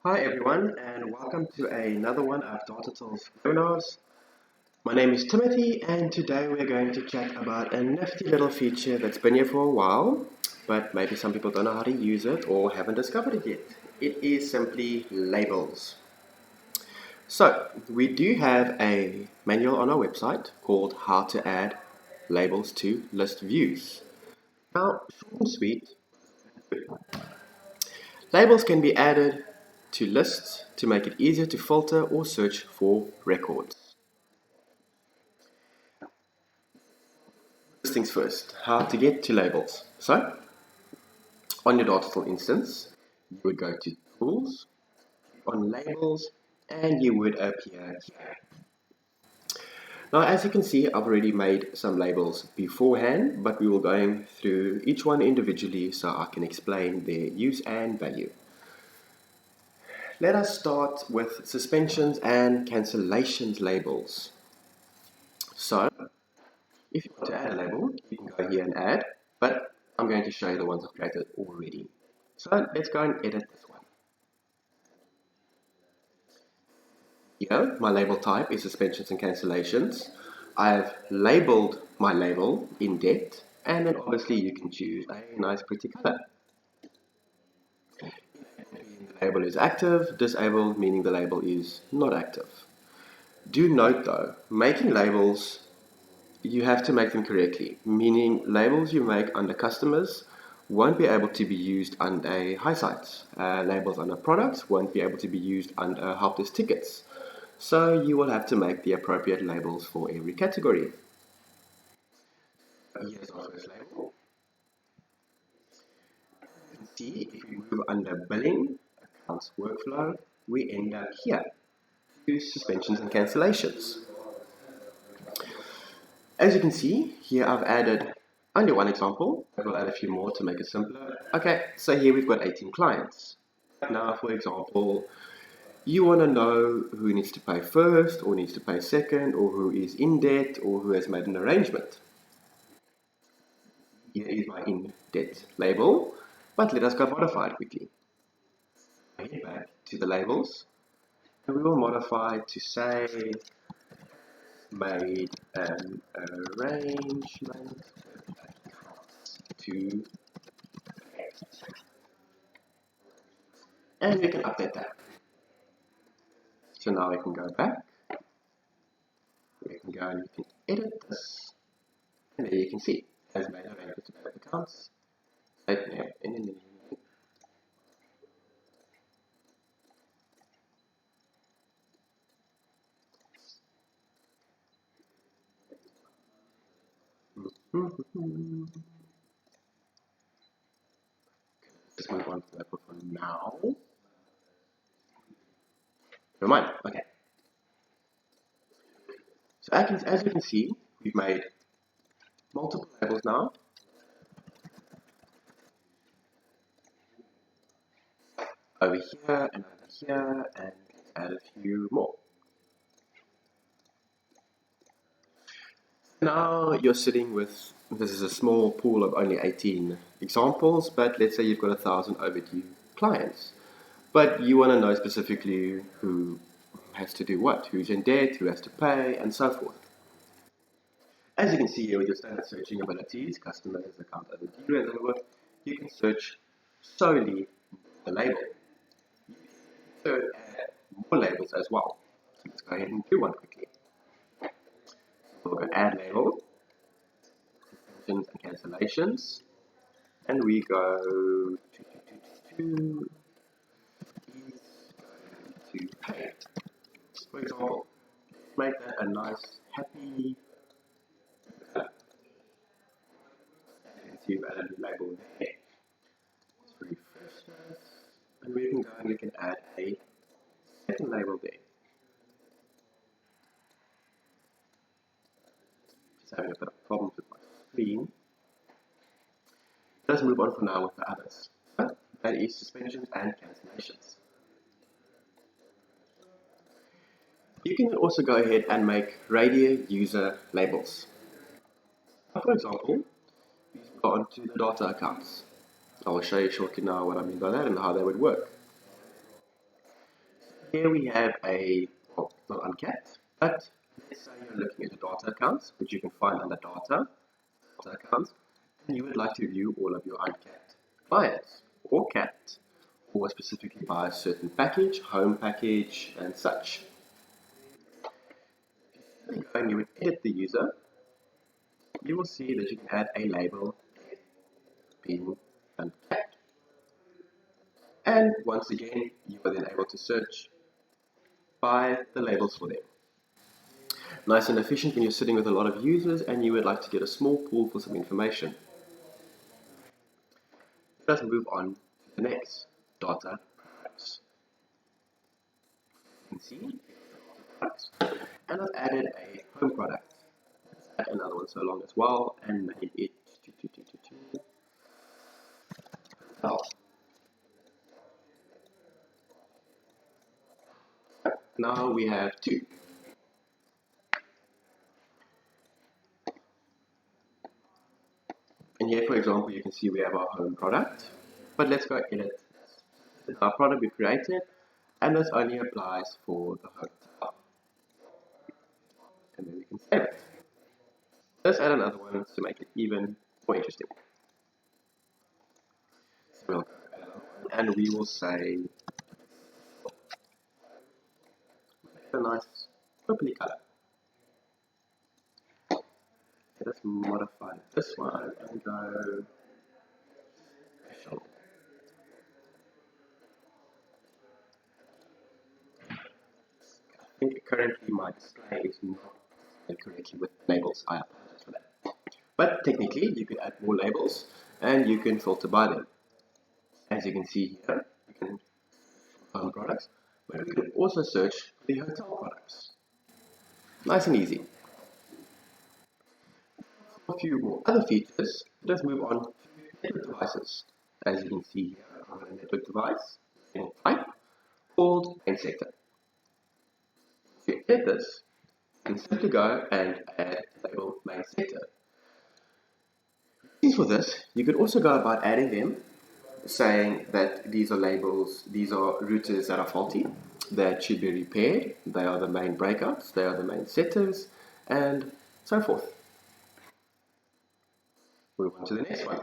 Hi everyone, and welcome to another one of Datatal's webinars. My name is Timothy, and today we're going to chat about a nifty little feature that's been here for a while, but maybe some people don't know how to use it or haven't discovered it yet. It is simply labels. So, we do have a manual on our website called How to Add Labels to List Views. Now, short and sweet, labels can be added to lists to make it easier to filter or search for records. First things first, how to get to labels. So, on your Datatal instance, you would go to Tools, on Labels, and you would appear here. Now, as you can see, I've already made some labels beforehand, but we will go through each one individually so I can explain their use and value. Let us start with suspensions and cancellations labels. So, if you want to add a label, you can go here and add, but I'm going to show you the ones I've created already. So let's go and edit this one. Here, my label type is suspensions and cancellations. I've labeled my label in depth, and then obviously you can choose a nice pretty color. The label is active, disabled, meaning the label is not active. Do note though, making labels, you have to make them correctly, meaning labels you make under customers won't be able to be used under high sites. Labels under products won't be able to be used under help desk tickets. So you will have to make the appropriate labels for every category. Here's our first label. You can see if we move under billing, accounts workflow, we end up here. Use suspensions and cancellations. As you can see, here I've added only one example. I will add a few more to make it simpler. Okay, so here we've got 18 clients. Now, for example, you want to know who needs to pay first, or needs to pay second, or who is in debt, or who has made an arrangement. Here is my in debt label, but let us go modify it quickly. Head back to the labels, and we will modify to say made an arrangement to, and we can update that. So now we can go back, we can go and we can edit this, and there you can see, has made an arrangement to bank accounts, and just move on to that for now. Never mind, okay. So as you can see, we've made multiple labels now. Over here and over here, and add a few more. Now you're sitting with, this is a small pool of only 18 examples, but let's say you've got 1,000 overdue clients. But you want to know specifically who has to do what, who's in debt, who has to pay, and so forth. As you can see here with your standard searching abilities, customers, account overdue, and so forth, you can search solely the label. So add more labels as well. So let's go ahead and do one quickly. We'll go add label, suspensions and cancellations, and we go to pay. For example, make that a nice happy you've added a label there. Let's refresh this, and we can go and we can add a second label there. Just having a bit of problems with my screen. Let's move on for now with the others. So that is suspensions and cancellations. You can also go ahead and make radio user labels. For example, we've gone to the data accounts. I will show you shortly now what I mean by that and how they would work. here we have well, not uncapped, but let's say you're looking at the data accounts, which you can find under data accounts, and you would like to view all of your uncapped clients, or capped, or specifically by a certain package, home package, and such. When you would edit the user, you will see that you can add a label being uncapped. And once again, you are then able to search by the labels for them. Nice and efficient when you're sitting with a lot of users and you would like to get a small pool for some information. Let's move on to the next, data products. You can see products, and I've added a home product. Let's add another one so long as well and name it hotel. Now we have two. And here, for example, you can see we have our home product. But let's go edit our product we created, and this only applies for the hotel. And then we can save it. Let's add another one to make it even more interesting. So we'll go and we will say a nice purpley color. Let's modify this one and go special. I think currently my display is not correctly with labels. I apologize for that. But technically, you can add more labels and you can filter by them. As you can see here, you can find products, but we can also search the hotel products. Nice and easy. For a few more other features, let's move on to network devices. As you can see here, I have a network device in type called main sector. To edit this, you can simply go and add label main sector. For this, you could also go about adding them, saying that these are labels, these are routers that are faulty, that should be repaired, they are the main breakouts, they are the main setters, and so forth. Move on to the next one,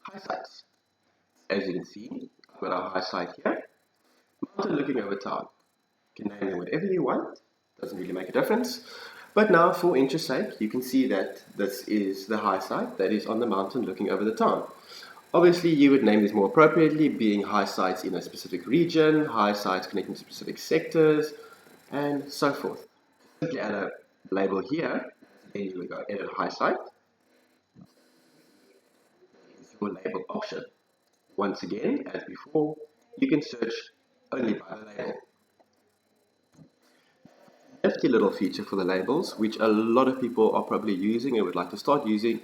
high sites. As you can see, I've got our high site here, mountain looking over town. You can name them whatever you want, doesn't really make a difference. But now, for interest's sake, you can see that this is the high site that is on the mountain looking over the town. Obviously, you would name these more appropriately, being high sites in a specific region, high sites connecting to specific sectors, and so forth. Simply add a label here, then you would go edit high site. Here's your label option. Once again, as before, you can search only by the label. Nifty little feature for the labels, which a lot of people are probably using and would like to start using,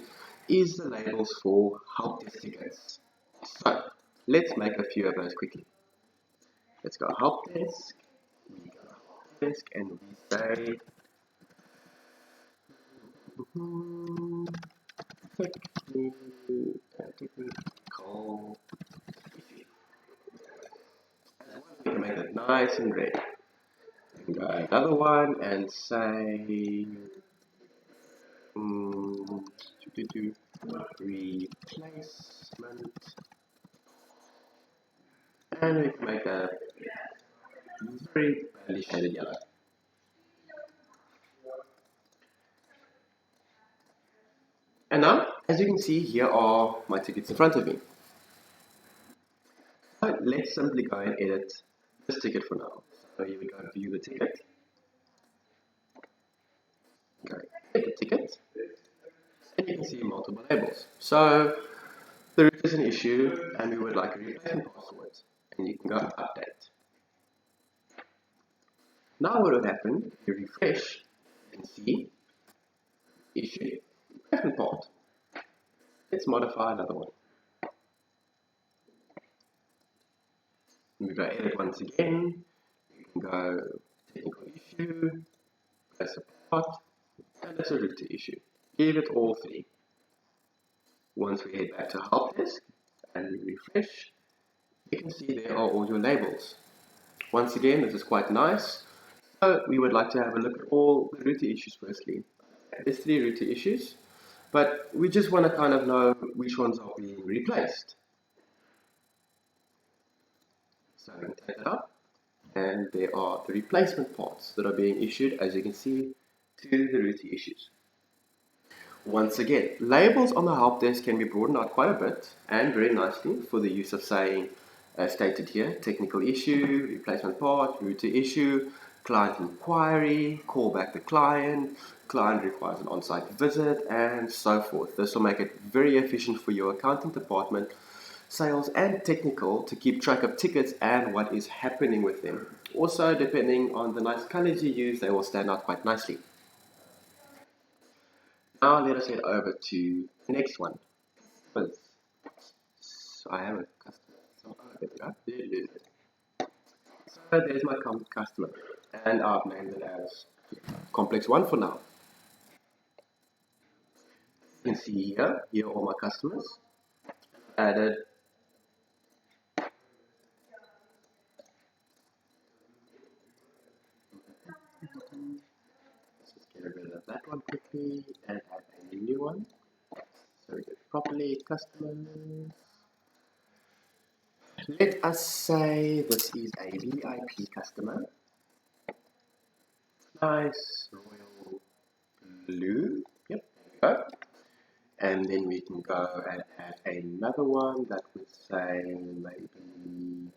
is the labels for help desk tickets. So, let's make a few of those quickly. Let's go help desk, we go help desk, and we say technical issue. We can make it nice and red. We can go another one and say replacement, and we can make a very badly shaded yellow. And now, as you can see, here are my tickets in front of me. So let's simply go and edit this ticket for now. So here we go, view the ticket. Go edit the ticket. And you can see multiple labels. So there is an issue and we would like a replacement password. And you can go update. Now what will happen, if you refresh and see issue, replacement part. Let's modify another one. We go edit once again. You can go technical issue, place a part, and it's a router issue. Give it all three. Once we head back to help desk and we refresh, you can see there are all your labels. Once again, this is quite nice. So we would like to have a look at all the router issues firstly. There's 3 router issues, but we just want to kind of know which ones are being replaced. So we can take it up, and there are the replacement parts that are being issued, as you can see, to the router issues. Once again, labels on the help desk can be broadened out quite a bit and very nicely for the use of saying, as stated here, technical issue, replacement part, router issue, client inquiry, call back the client, client requires an on-site visit, and so forth. This will make it very efficient for your accounting department, sales and technical, to keep track of tickets and what is happening with them. Also, depending on the nice colors you use, they will stand out quite nicely. Now let us head over to the next one. So I have a customer. So, there we go. So there's my customer, and I've named it as complex 1 for now. You can see here are all my customers. Added let's just get rid of that one quickly and add a new one. So we get properly customers. Let us say this is a VIP customer. Nice, royal blue. Yep, there we go. And then we can go and add another one that would say maybe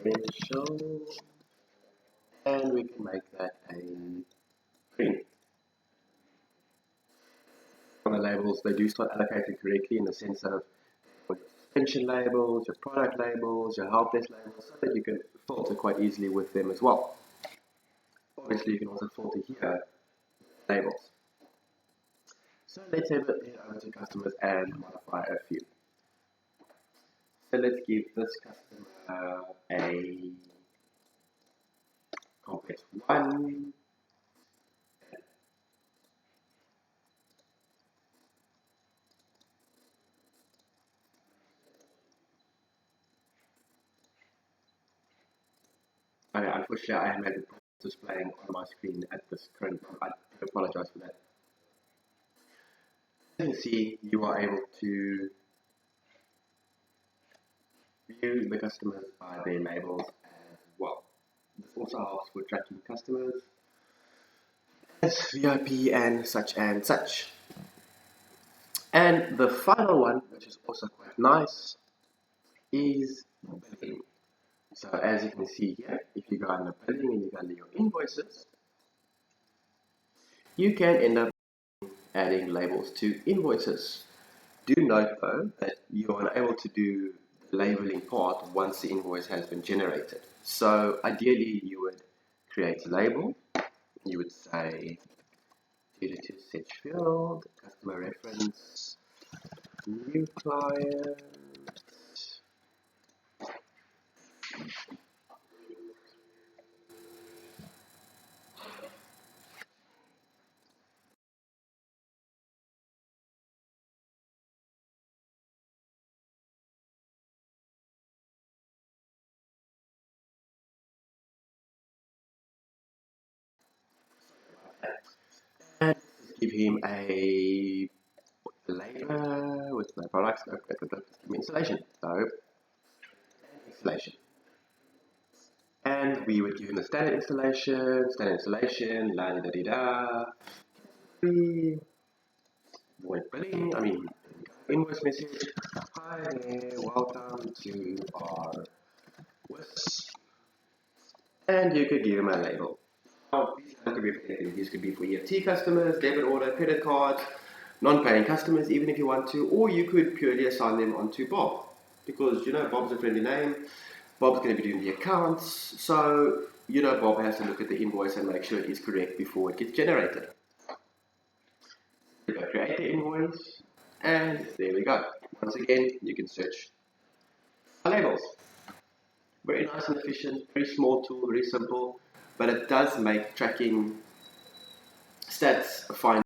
residential, and we can make that a green. On the labels, they do start allocated correctly in the sense of your suspension labels, your product labels, your help desk labels, so that you can filter quite easily with them as well. Obviously, you can also filter here labels. So let's head over to customers and modify a few. So let's give this customer a complex 1. Okay, unfortunately, I have it displaying on my screen at this current time. I apologize for that. As you can see, you are able to view the customers by their labels as well. This also helps with tracking customers as VIP and such and such. And the final one, which is also quite nice, is billing. So as you can see here, if you go under billing and you go under your invoices, you can end up adding labels to invoices. Do note though that you are unable to do the labeling part once the invoice has been generated. So ideally you would create a label, you would say due to set field, customer reference, new client, and give him a labor with my products, installation. So installation. And we would give him the standard installation, la da da da. Void billing, invoice message. Hi there, welcome to our WIS. And you could give him a label. Now, these could be for EFT customers, debit order, credit cards, non-paying customers, even if you want to, or you could purely assign them onto Bob, because Bob's a friendly name. Bob's going to be doing the accounts, so Bob has to look at the invoice and make sure it is correct before it gets generated. You go create the invoice, and there we go. Once again, you can search for labels. Very nice and efficient, very small tool, very simple, but it does make tracking stats fine.